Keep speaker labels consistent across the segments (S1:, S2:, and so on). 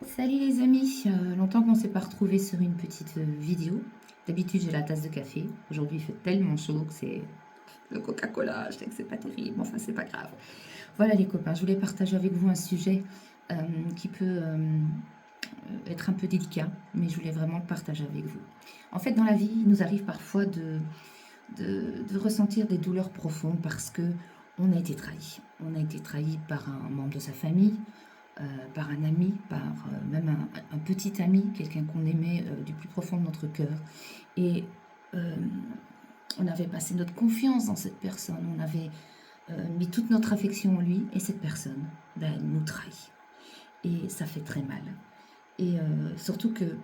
S1: Salut les amis, longtemps qu'on ne s'est pas retrouvés sur une petite vidéo. D'habitude j'ai la tasse de café. Aujourd'hui il fait tellement chaud que c'est le Coca-Cola. Je sais que c'est pas terrible, mais enfin c'est pas grave. Voilà les copains, je voulais partager avec vous un sujet euh, qui peut être un peu délicat, mais je voulais vraiment le partager avec vous. En fait dans la vie, il nous arrive parfois de ressentir des douleurs profondes parce que on a été trahi. On a été trahi par un membre de sa famille, par un ami, par même un petit ami, quelqu'un qu'on aimait du plus profond de notre cœur. Et euh, on avait passé notre confiance dans cette personne, on avait mis toute notre affection en lui, et cette personne, ben, elle nous trahit. Et ça fait très mal. Et surtout que,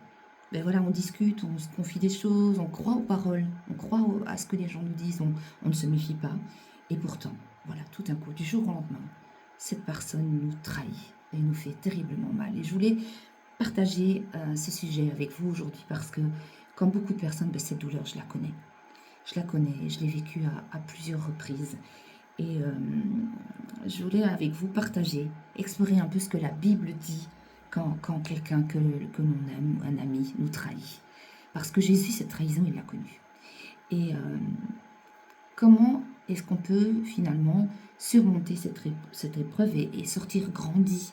S1: ben voilà, on discute, on se confie des choses, on croit aux paroles, on croit à ce que les gens nous disent, on ne se méfie pas. Et pourtant, voilà, tout d'un coup, du jour au lendemain, cette personne nous trahit et nous fait terriblement mal. Et je voulais partager ce sujet avec vous aujourd'hui parce que, comme beaucoup de personnes, ben, cette douleur, je la connais. Je la connais, je l'ai vécue à plusieurs reprises. Et je voulais avec vous partager, explorer un peu ce que la Bible dit quand quelqu'un que l'on aime, un ami, nous trahit. Parce que Jésus, cette trahison, il l'a connue. Et comment est-ce qu'on peut finalement surmonter cette épreuve et sortir grandi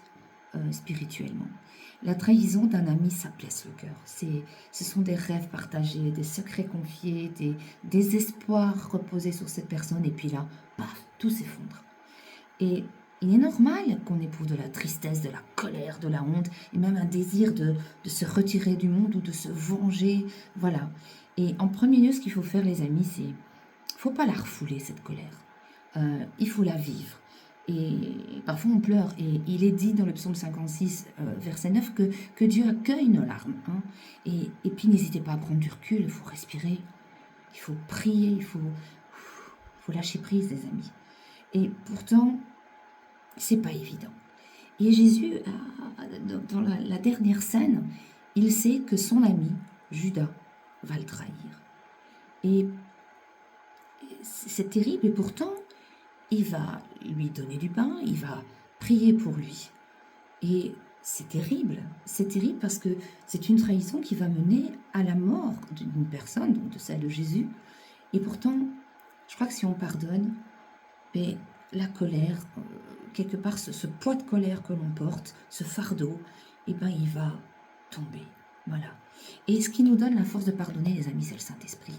S1: spirituellement? La trahison d'un ami, ça blesse le cœur. Ce sont des rêves partagés, des secrets confiés, des espoirs reposés sur cette personne, et puis là, paf, tout s'effondre. Et il est normal qu'on éprouve de la tristesse, de la colère, de la honte, et même un désir de se retirer du monde ou de se venger. Voilà. Et en premier lieu, ce qu'il faut faire, les amis, c'est faut pas la refouler, cette colère. Il faut la vivre. Et parfois on pleure. Et il est dit dans le psaume 56, verset 9, que Dieu accueille nos larmes. Hein. Et puis n'hésitez pas à prendre du recul, il faut respirer, il faut prier, faut lâcher prise, les amis. Et pourtant, c'est pas évident. Et Jésus, dans la dernière scène, il sait que son ami, Judas, va le trahir. Et c'est terrible, et pourtant, il va lui donner du pain, il va prier pour lui. Et c'est terrible parce que c'est une trahison qui va mener à la mort d'une personne, donc de celle de Jésus. Et pourtant, je crois que si on pardonne, mais la colère, quelque part, ce poids de colère que l'on porte, ce fardeau, eh ben, il va tomber. Voilà. Et ce qui nous donne la force de pardonner, les amis, c'est le Saint-Esprit.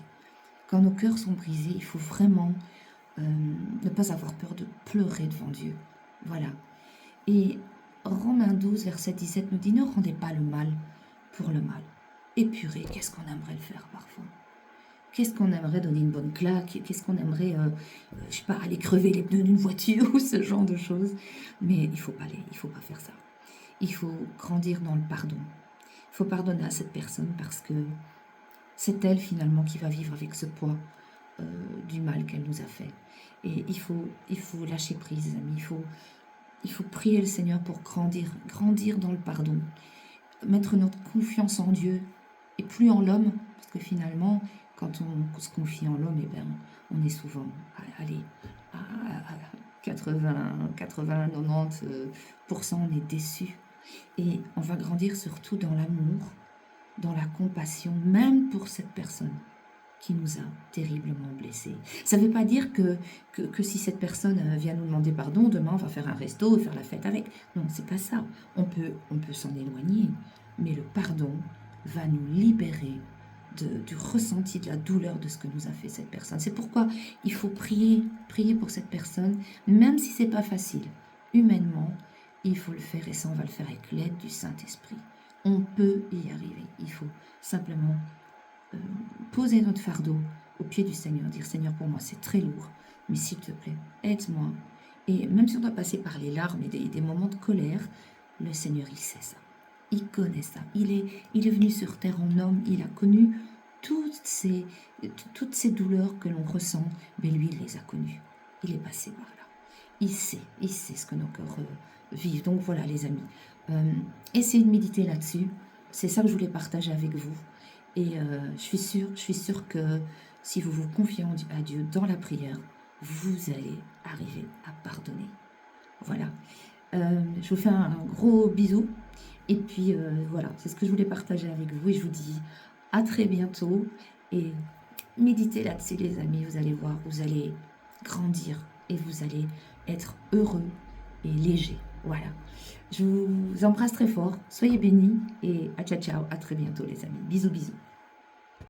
S1: Quand nos cœurs sont brisés, il faut vraiment ne pas avoir peur de pleurer devant Dieu. Voilà. Et Romains 12, verset 17 nous dit, ne rendez pas le mal pour le mal. Et purée, qu'est-ce qu'on aimerait le faire parfois? Qu'est-ce qu'on aimerait donner une bonne claque? Qu'est-ce qu'on aimerait, je sais pas, aller crever les pneus d'une voiture ou ce genre de choses? Mais il faut pas faire ça. Il faut grandir dans le pardon. Il faut pardonner à cette personne parce que c'est elle finalement qui va vivre avec ce poids du mal qu'elle nous a fait. Et il faut lâcher prise, les amis. Il faut prier le Seigneur pour grandir dans le pardon, mettre notre confiance en Dieu et plus en l'homme, parce que finalement, quand on se confie en l'homme, eh bien, on est souvent, allez, à 80, 90%, on est déçu. Et on va grandir surtout dans l'amour, dans la compassion, même pour cette personne qui nous a terriblement blessés. Ça ne veut pas dire que si cette personne vient nous demander pardon, demain on va faire un resto et faire la fête avec. Non, c'est pas ça. On peut s'en éloigner, mais le pardon va nous libérer du ressenti, de la douleur de ce que nous a fait cette personne. C'est pourquoi il faut prier pour cette personne, même si c'est pas facile. Humainement, il faut le faire, et ça on va le faire avec l'aide du Saint-Esprit. On peut y arriver. Il faut simplement poser notre fardeau au pied du Seigneur, dire Seigneur, pour moi c'est très lourd, mais s'il te plaît, aide-moi. Et même si on doit passer par les larmes et des moments de colère, le Seigneur, il sait ça. Il connaît ça. Il est venu sur terre en homme, il a connu toutes ces, toutes ces douleurs que l'on ressent, mais lui, il les a connues. Il est passé par là. Il sait ce que nos cœurs vivent. Donc voilà, les amis, essayez de méditer là-dessus. C'est ça que je voulais partager avec vous. Et je suis sûre que si vous vous confiez à Dieu dans la prière, vous allez arriver à pardonner. Voilà. Je vous fais un gros bisou. Et puis voilà, c'est ce que je voulais partager avec vous et je vous dis à très bientôt et méditez là-dessus les amis, vous allez voir, vous allez grandir et vous allez être heureux et léger. Voilà, je vous embrasse très fort, soyez bénis et à ciao ciao, à très bientôt les amis, bisous bisous.